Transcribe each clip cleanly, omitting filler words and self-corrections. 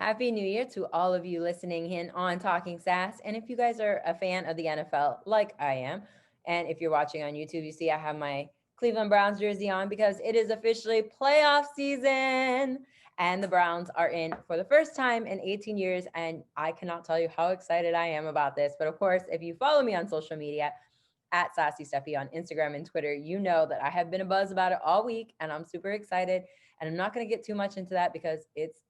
Happy New Year to all of you listening in on Talking Sass. And if you guys are a fan of the NFL, like I am, and if you're watching on YouTube, you see I have my Cleveland Browns jersey on because it is officially playoff season. And the Browns are in for the first time in 18 years. And I cannot tell you how excited I am about this. But of course, if you follow me on social media, at Sassy Steffi on Instagram and Twitter, you know that I have been a buzz about it all week and I'm super excited. And I'm not going to get too much into that because it's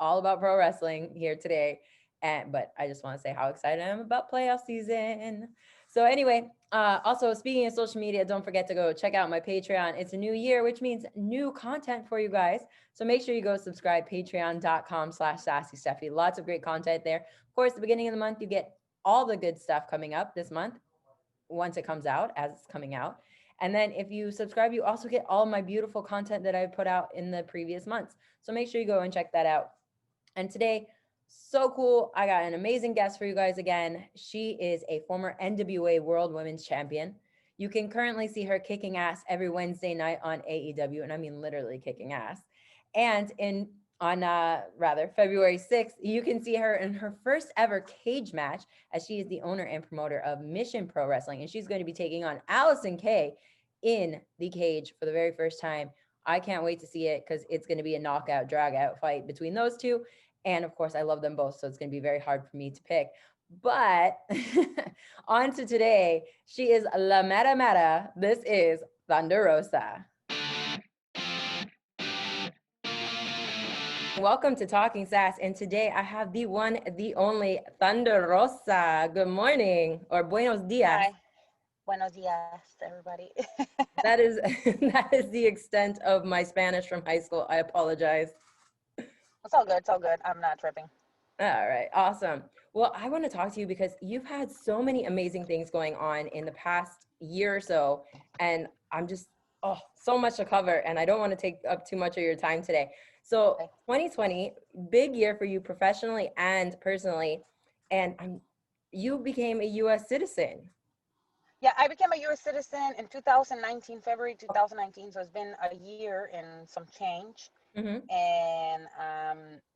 all about pro wrestling here today. But I just want to say how excited I am about playoff season. So anyway, also speaking of social media, don't forget to go check out my Patreon. It's a new year, which means new content for you guys. So make sure you go subscribe, patreon.com/Sassy Steffi. Lots of great content there. Of course, the beginning of the month, you get all the good stuff coming up this month once it comes out, as it's coming out. And then if you subscribe, you also get all my beautiful content that I've put out in the previous months. So make sure you go and check that out. And today, so cool. I got an amazing guest for you guys again. She is a former NWA World Women's Champion. You can currently see her kicking ass every Wednesday night on AEW, and I mean literally kicking ass. And in on rather February 6th, you can see her in her first ever cage match as she is the owner and promoter of Mission Pro Wrestling, and she's going to be taking on Allysin Kay in the cage for the very first time. I can't wait to see it because it's going to be a knockout, drag out fight between those two. And of course, I love them both, so it's going to be very hard for me to pick. But on to today, she is La Meta Meta. This is Thunder Rosa. Welcome to Talking Sass, and today I have the one, the only Thunder Rosa. Good morning, or buenos dias. Hi, buenos dias, everybody. That is that is the extent of my Spanish from high school. I apologize. It's all good. It's all good. I'm not tripping. All right, awesome. Well, I want to talk to you because you've had so many amazing things going on in the past year or so, and I'm just so much to cover, and I don't want to take up too much of your time today. So, Okay. 2020, big year for you professionally and personally, and you became a U.S. citizen. Yeah, I became a U.S. citizen in 2019, February 2019. So it's been a year and some change. Mm-hmm. And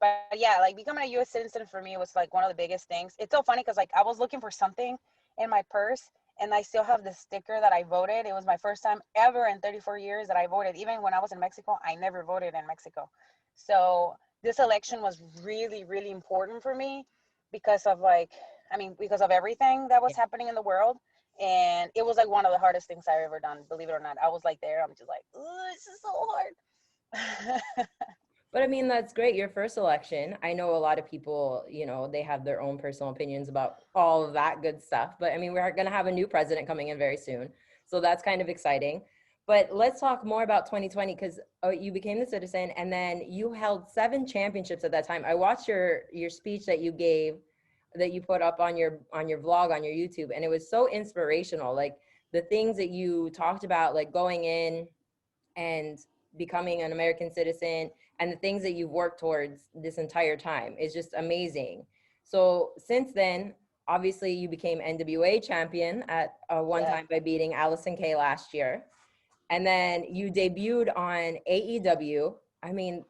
but yeah, like becoming a U.S. citizen for me was like one of the biggest things. It's so funny because like I was looking for something in my purse, and I still have the sticker that I voted. It was my first time ever in 34 years that I voted. Even when I was in Mexico, I never voted in Mexico. So this election was really, really important for me because of because of everything that was happening in the world. And it was like one of the hardest things I've ever done, believe it or not. I was like there, I'm just like, oh, this is so hard. But I mean, that's great. Your first election. I know a lot of people, they have their own personal opinions about all of that good stuff. But I mean, we're going to have a new president coming in very soon. So that's kind of exciting. But let's talk more about 2020 because you became the citizen and then you held 7 championships at that time. I watched your speech that you gave, that you put up on your vlog on your YouTube, and it was so inspirational. Like the things that you talked about, like going in and becoming an American citizen, and the things that you've worked towards this entire time is just amazing. So since then, obviously you became NWA champion at one time by beating Allysin Kay last year. And then you debuted on AEW. I mean,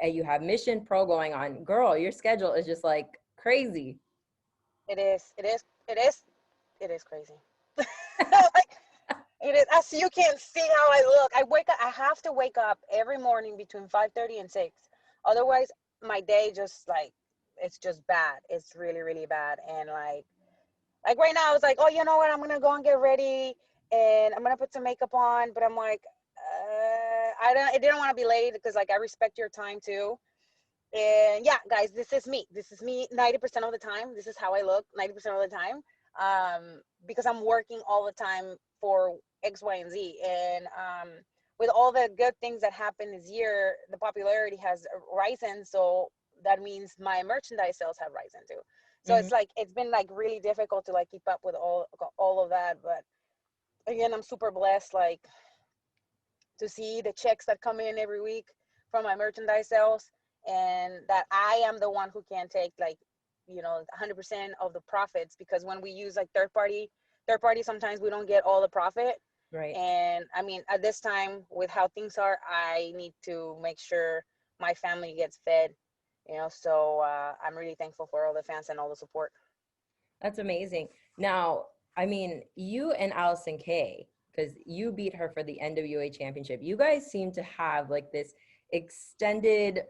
you have Mission Pro going on. Girl, your schedule is just like crazy. It is crazy. Like, it is. As you can see how I look. I have to wake up every morning between 5:30 and 6. Otherwise, my day just like, it's just bad. It's really, really bad. And like right now, I was like, oh, you know what? I'm going to go and get ready and I'm going to put some makeup on. But I'm like, I didn't want to be late because like, I respect your time too. And yeah, guys, this is me 90% of the time. This is how I look 90% of the time, because I'm working all the time for X, Y, and Z. And with all the good things that happened this year, the popularity has risen. So that means my merchandise sales have risen too. So Mm-hmm. it's like, it's been like really difficult to like keep up with all of that. But again, I'm super blessed, like, to see the checks that come in every week from my merchandise sales, and that I am the one who can take like, 100% of the profits, because when we use like third party, sometimes we don't get all the profit. Right. And I mean, at this time with how things are, I need to make sure my family gets fed. So I'm really thankful for all the fans and all the support. That's amazing. Now, I mean, you and Allysin Kay, because you beat her for the NWA championship, you guys seem to have like this extended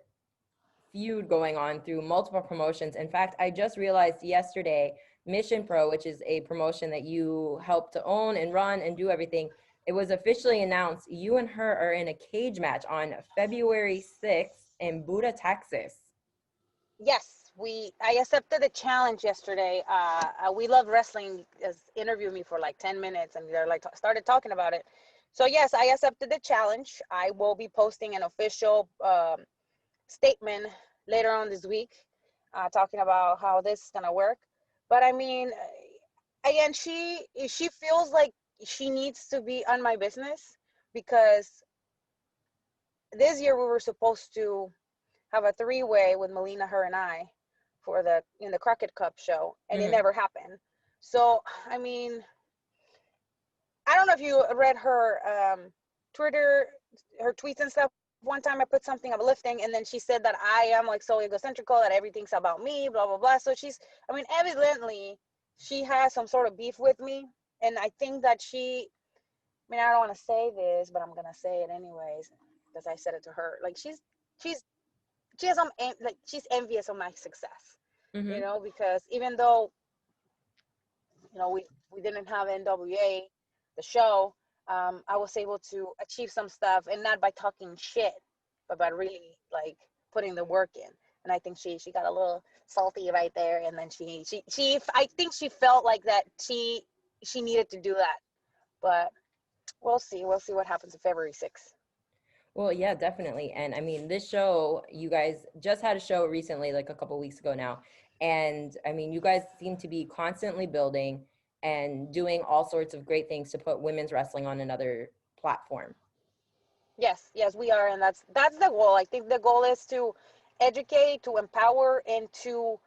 feud going on through multiple promotions. In fact, I just realized yesterday, Mission Pro, which is a promotion that you help to own and run and do everything, it was officially announced you and her are in a cage match on February 6th in Buda, Texas. Yes, I accepted the challenge yesterday. We Love Wrestling has interviewed me for like 10 minutes, and they're like started talking about it. So yes, I accepted the challenge. I will be posting an official statement later on this week, talking about how this is gonna work. But I mean, again, she feels like she needs to be on my business, because this year we were supposed to have a three-way with Melina, her, and I for the in the Crockett Cup show, and it Mm-hmm. never happened. So I mean, I don't know if you read her Twitter, her tweets and stuff. One time I put something uplifting, and then she said that I am like so egocentrical, that everything's about me, blah blah blah. So I mean, evidently she has some sort of beef with me, and I think that I mean, I don't want to say this, but I'm gonna say it anyways because I said it to her. Like she's she has some like she's envious of my success, Mm-hmm. because even though we didn't have NWA, the show, I was able to achieve some stuff, and not by talking shit, but by really like putting the work in. And I think she got a little salty right there, and then she I think she felt like that she needed to do that, but we'll see what happens on February 6th. Well, yeah, definitely. And I mean, this show, you guys just had a show recently, like a couple weeks ago now. And I mean, you guys seem to be constantly building and doing all sorts of great things to put women's wrestling on another platform. Yes, we are, and that's the goal. I think the goal is to educate, to empower, and to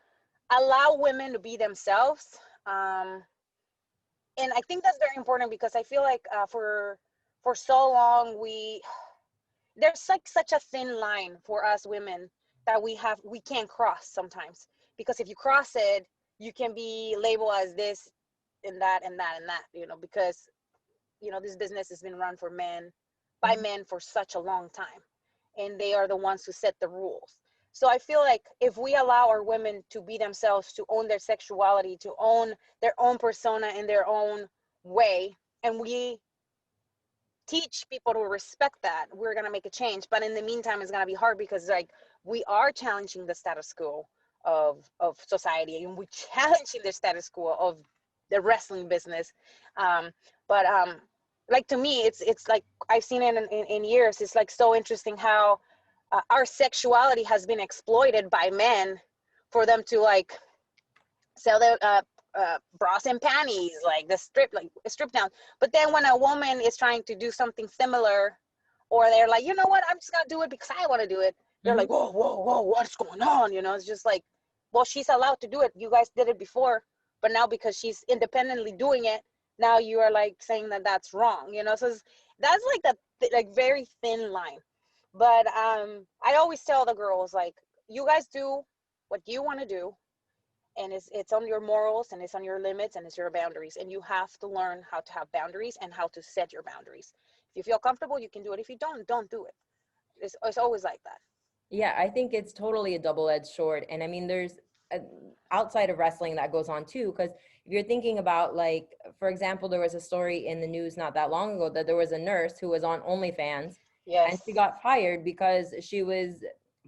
allow women to be themselves. Um, and I think that's very important, because I feel like for so long there's like such a thin line for us women that we can't cross sometimes, because if you cross it, you can be labeled as this and that and that and that, because this business has been run for men by Mhm. men for such a long time, and they are the ones who set the rules. So I feel like if we allow our women to be themselves, to own their sexuality, to own their own persona in their own way, and we teach people to respect that, we're going to make a change. But in the meantime, it's going to be hard, because like we are challenging the status quo of society, and we're challenging the status quo of the wrestling business. um but like, to me, it's like I've seen it in years. It's like so interesting how our sexuality has been exploited by men for them to like sell their bras and panties, like the strip down. But then when a woman is trying to do something similar, or they're like, you know what, I'm just gonna do it because I want to do it, they're Mhm. like, whoa, whoa, whoa, what's going on? It's just like, well, she's allowed to do it. You guys did it before, but now because she's independently doing it, now you are like saying that that's wrong. So that's like that like very thin line. But I always tell the girls, like, you guys do what you want to do, and it's on your morals, and it's on your limits, and it's your boundaries, and you have to learn how to have boundaries and how to set your boundaries. If you feel comfortable, you can do it. If you don't do it. It's always like that. Yeah, I think it's totally a double-edged sword. And I mean, there's a, outside of wrestling that goes on too. Because if you're thinking about, like, for example, there was a story in the news not that long ago that there was a nurse who was on OnlyFans, and she Yes. got fired because she was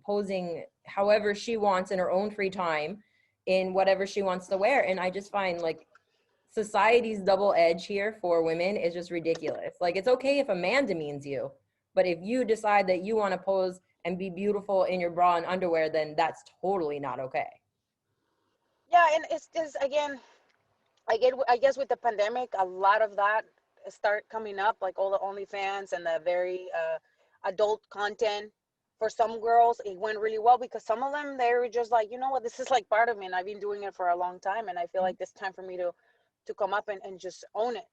posing however she wants in her own free time in whatever she wants to wear. And I just find like society's double edge here for women is just ridiculous. Like, it's okay if a man demeans you, but if you decide that you want to pose and be beautiful in your bra and underwear, then that's totally not okay. Yeah, and it's again, I guess with the pandemic, a lot of that start coming up, like all the OnlyFans and the very adult content. For some girls, it went really well, because some of them, they were just like, you know what, this is like part of me, and I've been doing it for a long time, and I feel like it's time for me to come up and just own it.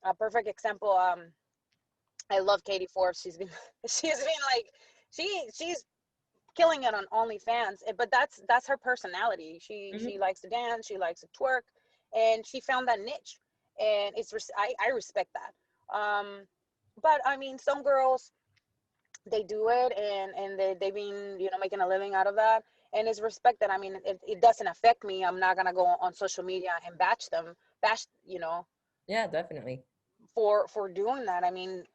A perfect example. I love Katie Forbes. She's been like she's killing it on OnlyFans. But that's her personality. She Hmm. likes to dance, she likes to twerk, and she found that niche, and I respect that. But I mean, some girls, they do it, and they've been, making a living out of that, and it's respected. I mean, it doesn't affect me. I'm not gonna go on social media and bash, Yeah, definitely. for doing that. I mean,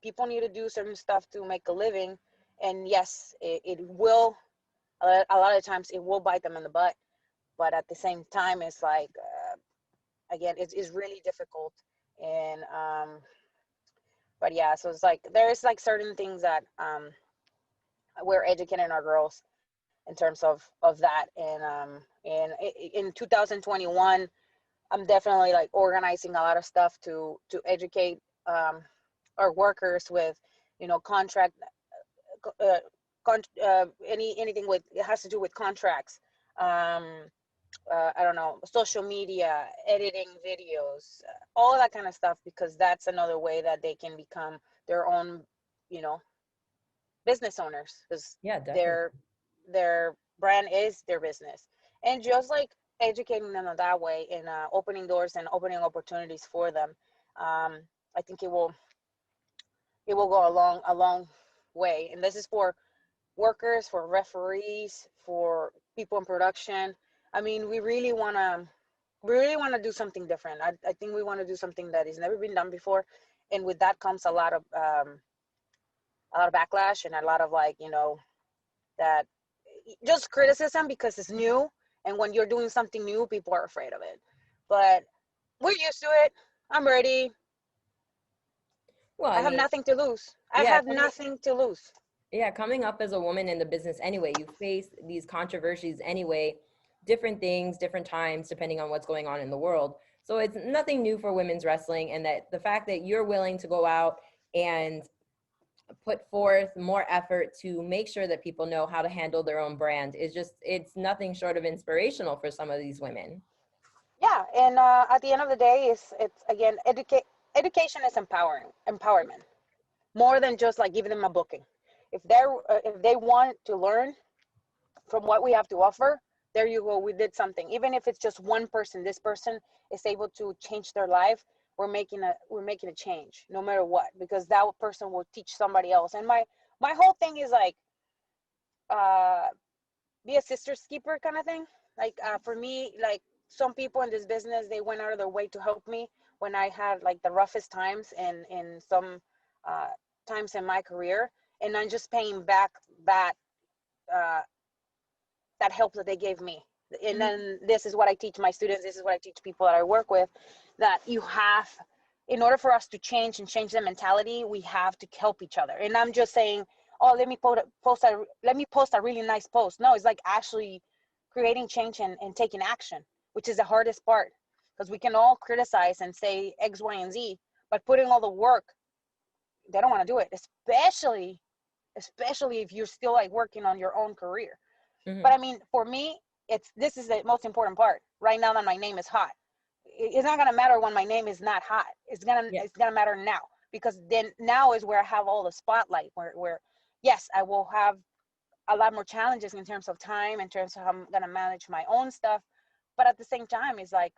people need to do certain stuff to make a living, and yes, it will, a lot of times it will bite them in the butt, but at the same time, it's like, again, it's really difficult. And but yeah, so it's like there's like certain things that we're educating our girls in terms of that. And in 2021, I'm definitely like organizing a lot of stuff to educate um our workers with, contract, uh, anything with, it has to do with contracts, um I don't know, social media, editing videos, all that kind of stuff, because that's another way that they can become their own, you know business owners, because Yeah, definitely. their brand is their business. And just like educating them in that way, and opening doors and opening opportunities for them, um, I think it will go a long way. And this is for workers, for referees, for people in production. I mean, we really want to do something different. I think we want to do something that has never been done before, and with that comes a lot of backlash, and a lot of, like, that just criticism, because it's new, and when you're doing something new, people are afraid of it. But we're used to it. I'm ready. Well, I I have mean, nothing to lose. I yeah, have nothing to lose. coming up as a woman in the business anyway, you face these controversies anyway, different things, different times, depending on what's going on in the world. So it's nothing new for women's wrestling, and that the fact that you're willing to go out and put forth more effort to make sure that people know how to handle their own brand is just, it's nothing short of inspirational for some of these women. Yeah, and at the end of the day, it's again, education is empowerment, more than just like giving them a booking. If they want to learn from what we have to offer, there you go. We did something. Even if it's just one person, this person is able to change their life. We're making a change, no matter what, because that person will teach somebody else. And my whole thing is like, uh, be a sister's keeper kind of thing. Like, for me, like, some people in this business, they went out of their way to help me when I had like the roughest times, and in some uh, times in my career, and I'm just paying back that uh, that help that they gave me. And Mhm. then this is what I teach my students. This is what I teach people that I work with, that you have, in order for us to change and change the mentality, we have to help each other. And I'm just saying, oh, let me post a really nice post. No, it's like actually creating change, and taking action, which is the hardest part, because we can all criticize and say X, Y, and Z, but putting all the work, they don't want to do it, especially if you're still like working on your own career. But Mhm. I mean, for me, this is the most important part. Right now that my name is hot, it's not gonna matter when my name is not hot. Yeah, It's gonna matter now, because then now is where I have all the spotlight. Where yes, I will have a lot more challenges in terms of time, in terms of how I'm gonna manage my own stuff. But at the same time, it's like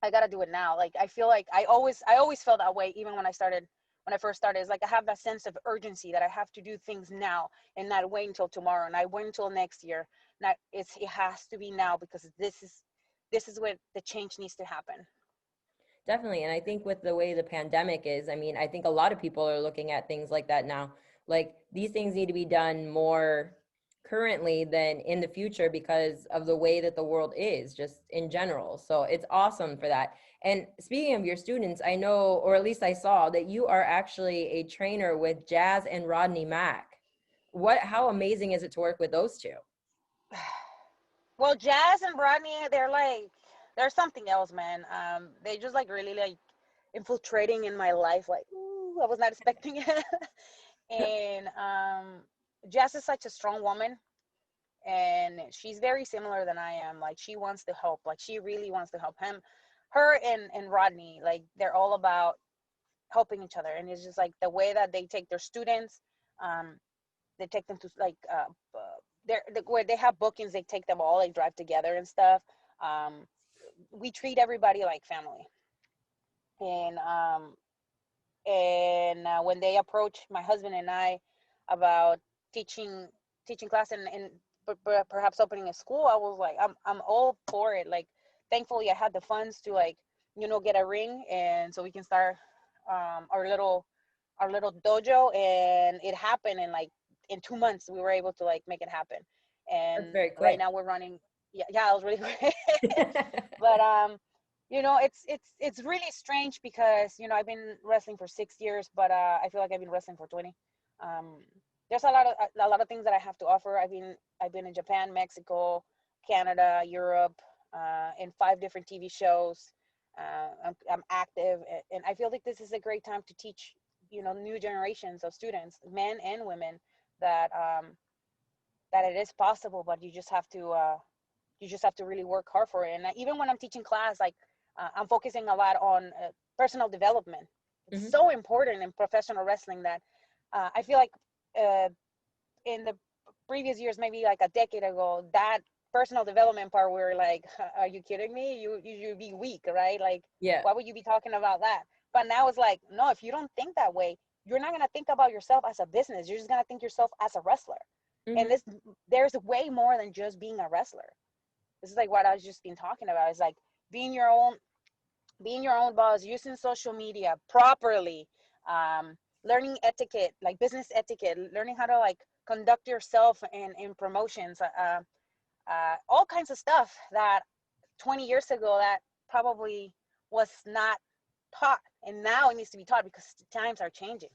I gotta do it now. Like, I feel like I always felt that way, even when I first started. It's like I have that sense of urgency that I have to do things now, and not wait until tomorrow, and I wait until next year. Now it has to be now, because this is where the change needs to happen. definitely. And I think with the way the pandemic is, I mean, I think a lot of people are looking at things like that now. Like these things need to be done more currently than in the future because of the way that the world is just in general. So it's awesome for that. And speaking of your students, I know, or at least I saw that you are actually a trainer with Jazz and Rodney Mack. How amazing is it to work with those two? Well, Jazz and Rodney, they're something else, man. They just like really like infiltrating in my life. Like, ooh, I was not expecting it. And Jazz is such a strong woman, and she's very similar than I am. Like, she wants to help. Like, she really wants to help him. Her and Rodney, like, they're all about helping each other. And it's just like the way that they take their students, um, they take them to like where they have bookings, they take them all, they drive together and stuff. We treat everybody like family. And when they approach my husband and I about teaching class and perhaps opening a school, I was like, I'm all for it. Like, thankfully I had the funds to, like, get a ring, and so we can start our little dojo. And it happened in, like, in 2 months we were able to, like, make it happen. That's And very right quick. now we're running. Yeah, it was really great. But it's really strange because I've been wrestling for 6 years, but I feel like I've been wrestling for 20. um there's a lot of things that I have to offer. I've been in Japan, Mexico, Canada, Europe, in 5 different TV shows. I'm active, and I feel like this is a great time to teach new generations of students, men and women, that it is possible, but you just have to really work hard for it. And even when I'm teaching class, like, I'm focusing a lot on personal development. It's Hmm. so important in professional wrestling that I feel like uh, in the previous years, maybe like a decade ago, that personal development part, we were like, are you kidding me? You be weak, right? Like, Yeah. why would you be talking about that? But now it's like, no, if you don't think that way, you're not going to think about yourself as a business. You're just going to think yourself as a wrestler. And Hmm. there's way more than just being a wrestler. This is like what I was just been talking about. It's like being your own boss, using social media properly, learning etiquette, like business etiquette, learning how to, like, conduct yourself in promotions, all kinds of stuff that 20 years ago that probably was not taught, and now it needs to be taught because times are changing.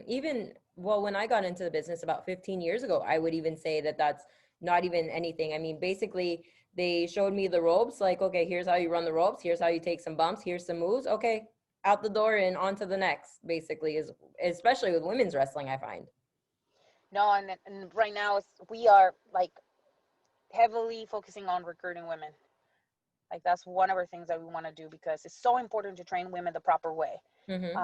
Even, well, when I got into the business about 15 years ago, I would even say that that's not even anything. I mean, basically, they showed me the ropes, like, okay, here's how you run the ropes, here's how you take some bumps, here's some moves. Okay, out the door and on to the next, basically, is especially with women's wrestling, I find. No, and right now we are, like, heavily focusing on recruiting women. Like, that's one of our things that we want to do because it's so important to train women the proper way. Mm-hmm.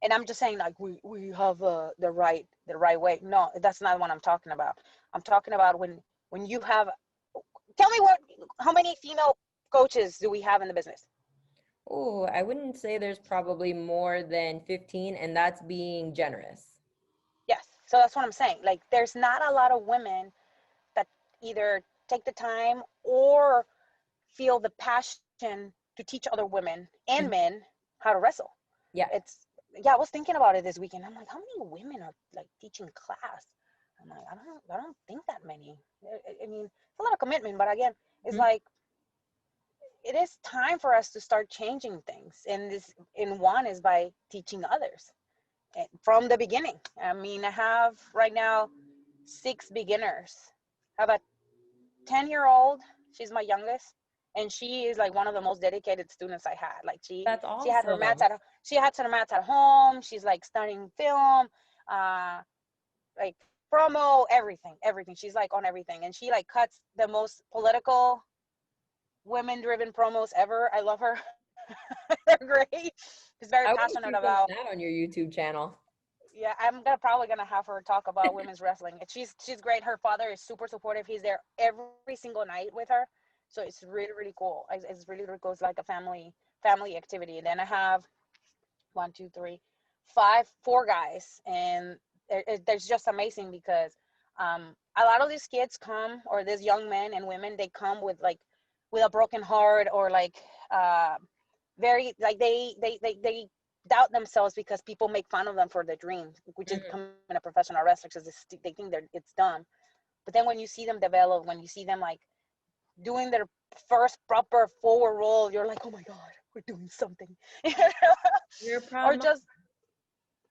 And I'm just saying, like, we have the right way. No, that's not what I'm talking about. I'm talking about when you have. Tell me how many female coaches do we have in the business? Oh, I wouldn't say there's probably more than 15, and that's being generous. Yes. So that's what I'm saying. Like, there's not a lot of women that either take the time or feel the passion to teach other women and Mhm. men how to wrestle. Yeah. It's Yeah, I was thinking about it this weekend. I'm like, how many women are, like, teaching class? I'm like, I don't think that many. I mean, it's a lot of commitment, but again, it's Mhm. like it is time for us to start changing things, and one is by teaching others from the beginning. I mean, I have right now 6 beginners. I have a 10-year-old. She's my youngest, and she is, like, one of the most dedicated students I had. Like, That's she had her mats awesome. at she had her mats at home. She's, like, studying film, uh, like, promo, everything. She's, like, on everything, and she, like, cuts the most political, women-driven promos ever. I love her. They're great. She's very I want to passionate see some of about. that on your YouTube channel. Yeah, I'm probably gonna have her talk about women's wrestling. She's great. Her father is super supportive. He's there every single night with her, so it's really, really cool. It's really, really cool. It's like a family activity. And then I have one, two, three, four guys, and there's just amazing because a lot of these kids come, or these young men and women, they come with, like, with a broken heart, or, like, uh, very, like, they doubt themselves because people make fun of them for their dreams, which is Mhm. becoming a professional wrestler, because they think it's dumb. But then when you see them develop, when you see them, like, doing their first proper forward roll, you're like, oh my god, we're doing something. You're a proud Or mom. just,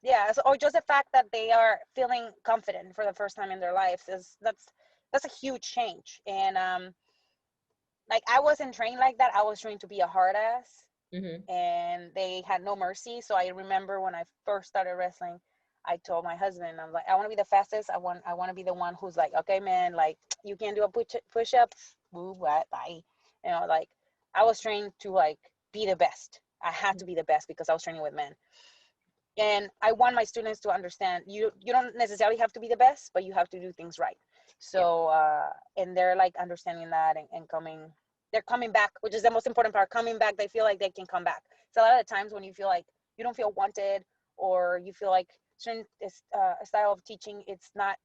yeah, or just the fact that they are feeling confident for the first time in their lives, that's a huge change. And like, I wasn't trained like that. I was trained to be a hard ass, Hmm. and they had no mercy. So I remember when I first started wrestling, I told my husband, I'm like, I want to be the fastest. I want to be the one who's like, okay, man, like, you can't do a push up, move, what, bye. Like, I was trained to, like, be the best. I had to be the best because I was training with men. And I want my students to understand, you don't necessarily have to be the best, but you have to do things right. So and they're like understanding that and they're coming back, which is the most important part. Coming back, they feel like they can come back. So a lot of the times when you feel like you don't feel wanted, or you feel like certain style of teaching it's not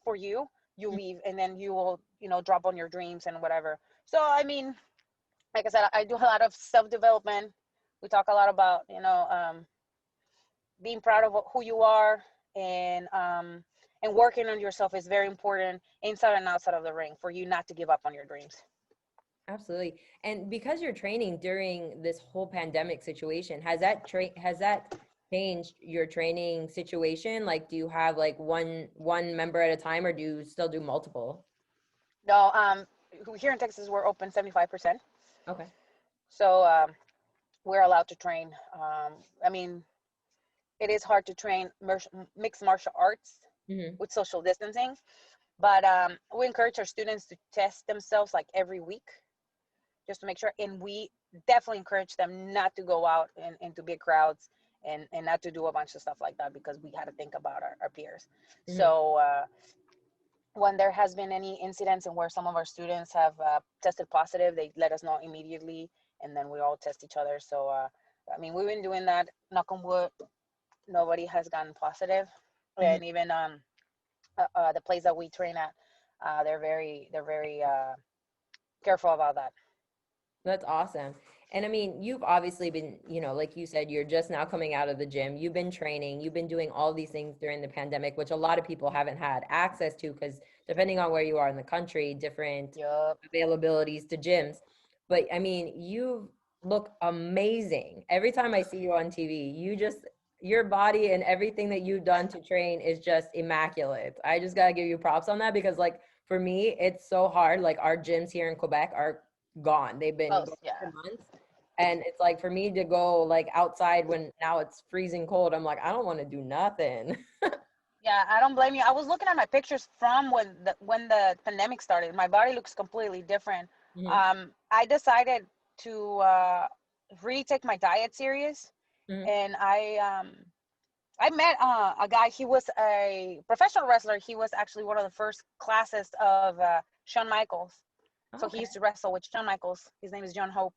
for you, you Mm. leave, and then you will, drop on your dreams and whatever. So I mean, like I said, I do a lot of self-development. We talk a lot about, being proud of who you are, and working on yourself is very important inside and outside of the ring for you not to give up on your dreams. Absolutely. And because you're training during this whole pandemic situation, has that changed your training situation? Like, do you have like one member at a time, or do you still do multiple? No, here in Texas we're open 75%, Okay. so we're allowed to train. I mean, it is hard to train mixed martial arts Hmm. with social distancing, but we encourage our students to test themselves like every week, just to make sure. And we definitely encourage them not to go out into big crowds, and not to do a bunch of stuff like that, because we had to think about our peers. Hmm. So when there has been any incidents and where some of our students have tested positive, they let us know immediately, and then we all test each other. So I mean, we've been doing that. Knock on wood, nobody has gotten positive. Hmm. And even the place that we train at, they're very careful about that. That's awesome. And I mean, you've obviously been, like you said, you're just now coming out of the gym. You've been training, you've been doing all these things during the pandemic, which a lot of people haven't had access to because depending on where you are in the country, different Yup. availabilities to gyms. But I mean, you look amazing. Every time I see you on TV, your body and everything that you've done to train is just immaculate. I just got to give you props on that because, like, for me, it's so hard. Like, our gyms here in Quebec are gone. They've been Oh gone for yeah. months. And it's like for me to go like outside when now it's freezing cold, I'm like, I don't want to do nothing. Yeah, I don't blame you. I was looking at my pictures from when the pandemic started. My body looks completely different. Hmm. I decided to really take my diet serious, Hmm. and I met a guy. He was a professional wrestler. He was actually one of the first classes of Shawn Michaels. So he Okay. used to wrestle with Shawn Michaels. His name is John Hope.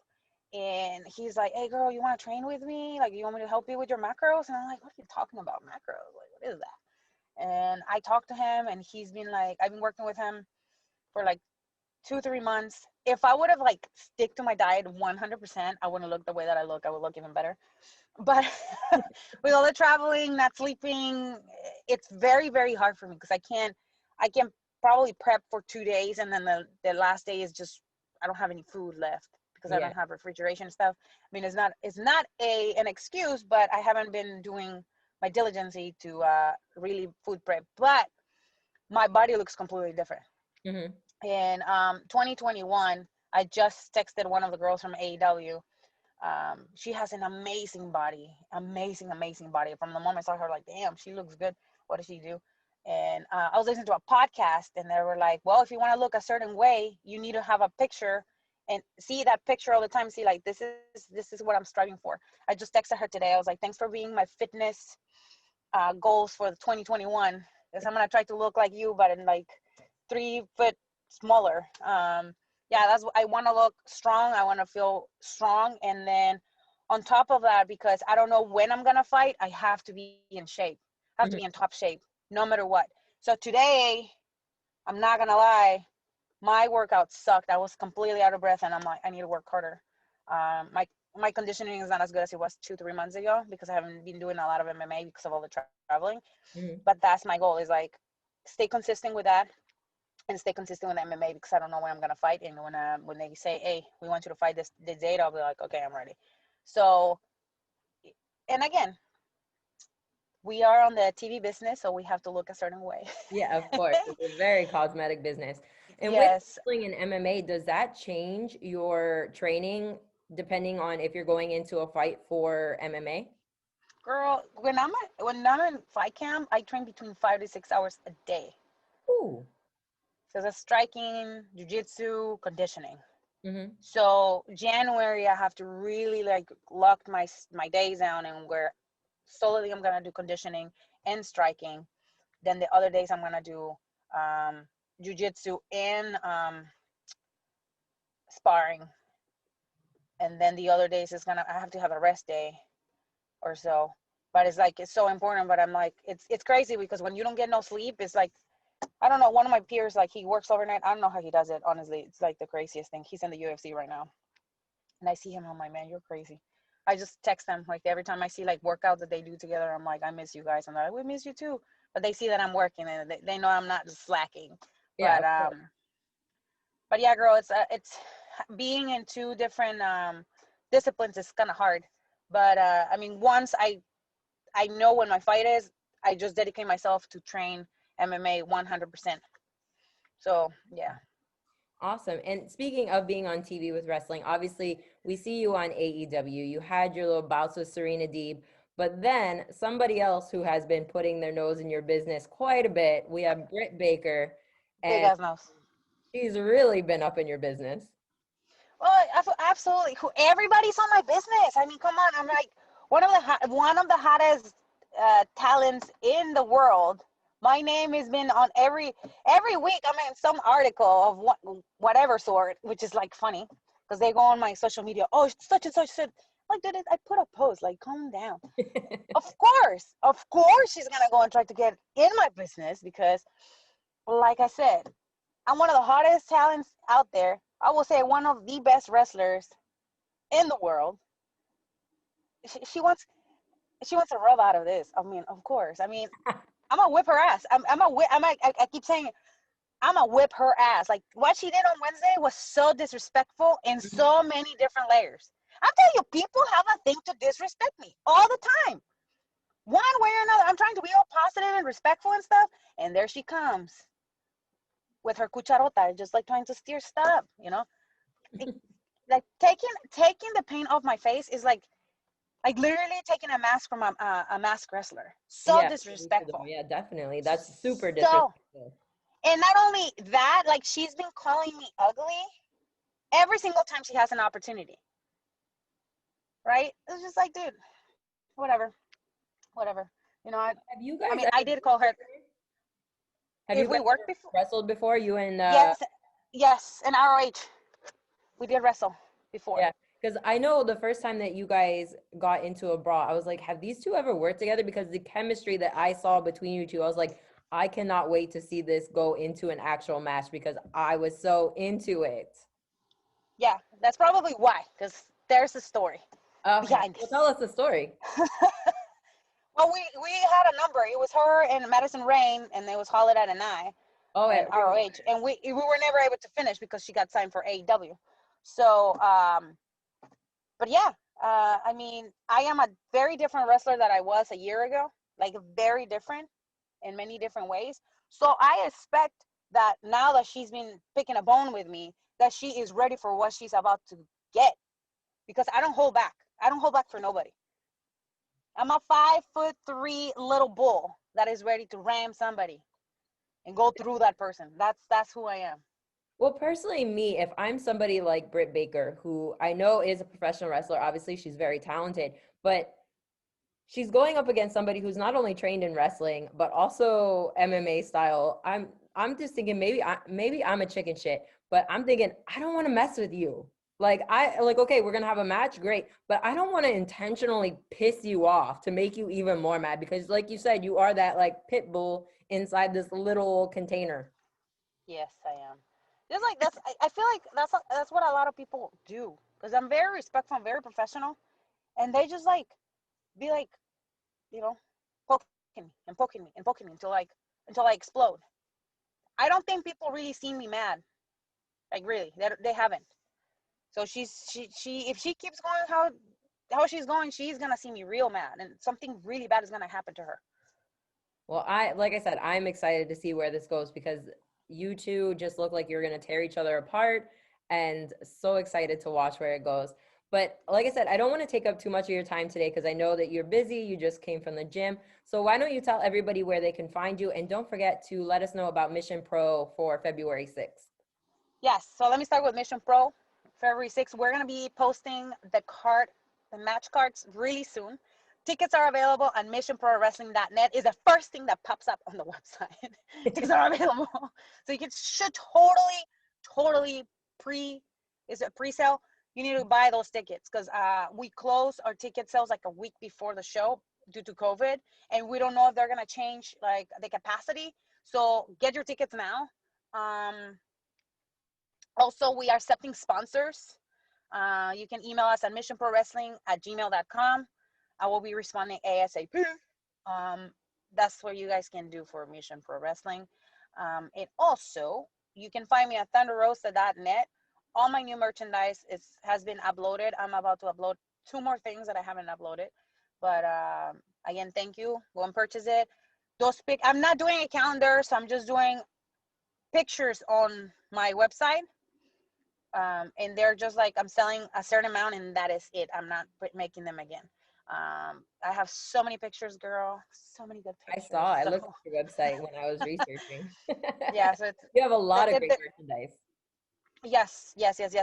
And he's like, "Hey, girl, you want to train with me? Like, you want me to help you with your macros?" And I'm like, "What are you talking about, macros? Like, what is that?" And I talked to him, and he's been like, I've been working with him for like 2 3 months. If I would have like stick to my diet 100%, I wouldn't look the way that I look. I would look even better. But with all the traveling, not sleeping, it's very very hard for me, because I can probably prep for 2 days, and then the last day is just, I don't have any food left because I Yeah. don't have refrigeration stuff. I mean, it's not an excuse, but I haven't been doing my diligence to really food prep. But my body looks completely different. Hmm. In 2021, I just texted one of the girls from AEW. She has an amazing body, amazing body. From the moment I saw her, like, damn, she looks good. What does she do? And I was listening to a podcast, and they were like, well, if you want to look a certain way, you need to have a picture and see that picture all the time. See, like, this is what I'm striving for. I just texted her today. I was like, thanks for being my fitness goals for the 2021, because I'm gonna try to look like you, but in like 3 foot smaller. Yeah, that's what I want to look strong. I want to feel strong, and then on top of that, because I don't know when I'm gonna fight, I have to be in shape. I have to be in Hmm. top shape, no matter what. So today, I'm not gonna lie, my workout sucked. I was completely out of breath, and I'm like, I need to work harder. My conditioning is not as good as it was 2 3 months ago, because I haven't been doing a lot of MMA because of all the traveling. But Hmm. that's my goal, is like, stay consistent with that, and stay consistent with MMA, because I don't know when I'm gonna fight. And when they say, hey, we want you to fight this date, I'll be like, okay, I'm ready. So, and again, we are on the TV business, so we have to look a certain way. Yeah, of course. It's a very cosmetic business. And with Yes, wrestling and MMA, does that change your training depending on if you're going into a fight for MMA? girl. When I'm in fight camp, I train between 5 to 6 hours a day. Ooh. So that's striking, jujitsu, conditioning. Mm-hmm. So January, I have to really like lock my days down, and where solely I'm gonna do conditioning and striking. Then the other days I'm gonna do jiu-jitsu and sparring, and then the other days I have to have a rest day or so. But it's like it's so important. But I'm like, it's crazy because when you don't get no sleep, it's like, I don't know. One of my peers, like, he works overnight. I don't know how he does it. Honestly, it's like the craziest thing. He's in the UFC right now, and I see him. I'm like, man, you're crazy. I just text them like every time I see like workouts that they do together. I'm like, I miss you guys. I'm like, we miss you too. But they see that I'm working and they know I'm not just slacking. Yeah, But of course. but yeah, girl, it's being in two different disciplines is kind of hard. But I mean, once I know when my fight is, I just dedicate myself to train MMA 100%. So yeah. Awesome. And speaking of being on TV with wrestling, obviously we see you on AEW. You had your little bouts with Serena Deeb, but then somebody else who has been putting their nose in your business quite a bit. We have Britt Baker, Big and ass nose. she's really been up in your business. Well, absolutely. Everybody's on my business. I mean, come on. I'm like one of the hottest talents in the world. My name has been on every week. I'm in some article of whatever sort, which is like funny because they go on my social media. Oh, such and such said. Like, did it? I put a post. Like, calm down. Of course, she's gonna go and try to get in my business because, like I said, I'm one of the hottest talents out there. I will say one of the best wrestlers in the world. She wants to rub out of this. I mean, of course. I mean, I'm gonna whip her ass. I keep saying I'm gonna whip her ass. Like what she did on Wednesday was so disrespectful in Mhm. so many different layers. I'm telling you, people have a thing to disrespect me all the time, one way or another. I'm trying to be all positive and respectful and stuff, and there she comes with her cucharota, just like trying to steer stuff. It, like taking the paint off my face is like literally taking a mask from a mask wrestler. So Yeah, disrespectful. yeah, definitely. That's super So, disrespectful. and not only that, like she's been calling me ugly every single time she has an opportunity. Right? It's just like, dude, whatever, whatever. You know, Have you I guys mean, ever I did call her. have you If guys we worked ever before, wrestled before? You and yes, yes, in ROH, we did wrestle before. yeah, because I know the first time that you guys got into a brawl, I was like, have these two ever worked together? Because the chemistry that I saw between you two, I was like, I cannot wait to see this go into an actual match because I was so into it. Yeah, that's probably why, because there's a story Okay, behind well, tell this. us the story. Well, we had a number. It was her and Madison Rain, and it was Holiday and I Oh, at at Ring of ROH, and we were never able to finish because she got signed for AEW. So, but yeah, I mean, I am a very different wrestler that I was a year ago, like very different in many different ways. So I expect that now that she's been picking a bone with me, that she is ready for what she's about to get because I don't hold back. I don't hold back for nobody. I'm a 5'3" little bull that is ready to ram somebody and go through that person. That's who I am. Well, personally, me, if I'm somebody like Britt Baker, who I know is a professional wrestler, obviously she's very talented, but she's going up against somebody who's not only trained in wrestling but also MMA style. I'm just thinking maybe I'm a chicken shit, but I'm thinking I don't want to mess with you. Like I like okay, we're gonna have a match, great, but I don't want to intentionally piss you off to make you even more mad because, like you said, you are that like pit bull inside this little container. Yes, I am. Just like I feel like that's what a lot of people do because I'm very respectful, I'm very professional, and they just like be like, you know, poking me and poking me and poking me until I explode. I don't think people really see me mad. Like really, they haven't. So she if she keeps going how she's going, she's gonna see me real mad, and something really bad is gonna happen to her. Well, I like I said, I'm excited to see where this goes because you two just look like you're gonna tear each other apart, and so excited to watch where it goes. But like I said, I don't want to take up too much of your time today because I know that you're busy. You just came from the gym. So why don't you tell everybody where they can find you? And don't forget to let us know about Mission Pro for February 6th. Yes. So let me start with Mission Pro. February 6th, we're gonna be posting the match cards really soon. Tickets are available on missionprowrestling.net. Is the first thing that pops up on the website. Tickets are available. So you should totally is it pre-sale? You need to buy those tickets because we close our ticket sales like a week before the show due to COVID, and we don't know if they're gonna change like the capacity. So get your tickets now. Also, we are accepting sponsors. You can email us at missionprowrestling@gmail.com. I will be responding ASAP. That's what you guys can do for Mission Pro Wrestling. And also, you can find me at thunderrosa.net. All my new merchandise has been uploaded. I'm about to upload 2 more things that I haven't uploaded. But again, thank you. Go and purchase it. I'm not doing a calendar, so I'm just doing pictures on my website. And they're just like, I'm selling a certain amount and that is it. I'm not making them again. I have so many pictures, girl. So many good pictures. I looked at your website when I was researching. Yeah, so You have a lot of great merchandise. Yes.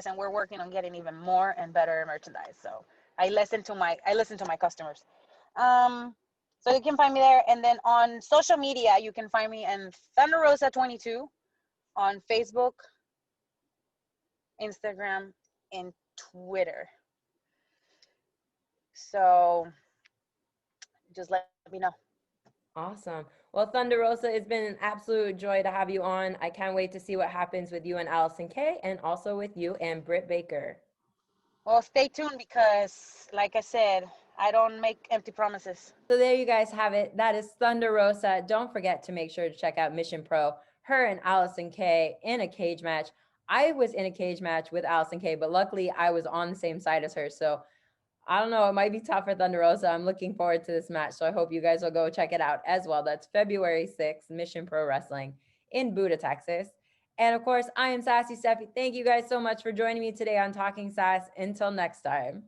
And we're working on getting even more and better merchandise. So I listen to my customers. So you can find me there. And then on social media, you can find me in Thunder Rosa 22 on Facebook, Instagram, and Twitter. So just let me know. Awesome. Well, Thunder Rosa, it's been an absolute joy to have you on. I can't wait to see what happens with you and Allysin Kay, and also with you and Britt Baker. Well, stay tuned because, like I said, I don't make empty promises. So there you guys have it. That is Thunder Rosa. Don't forget to make sure to check out Mission Pro. Her and Allysin Kay in a cage match. I was in a cage match with Allysin Kay, but luckily I was on the same side as her. So I don't know. It might be tough for Thunder Rosa. I'm looking forward to this match. So I hope you guys will go check it out as well. That's February 6th, Mission Pro Wrestling in Buda, Texas. And of course, I am Sassy Steffi. Thank you guys so much for joining me today on Talking Sass. Until next time.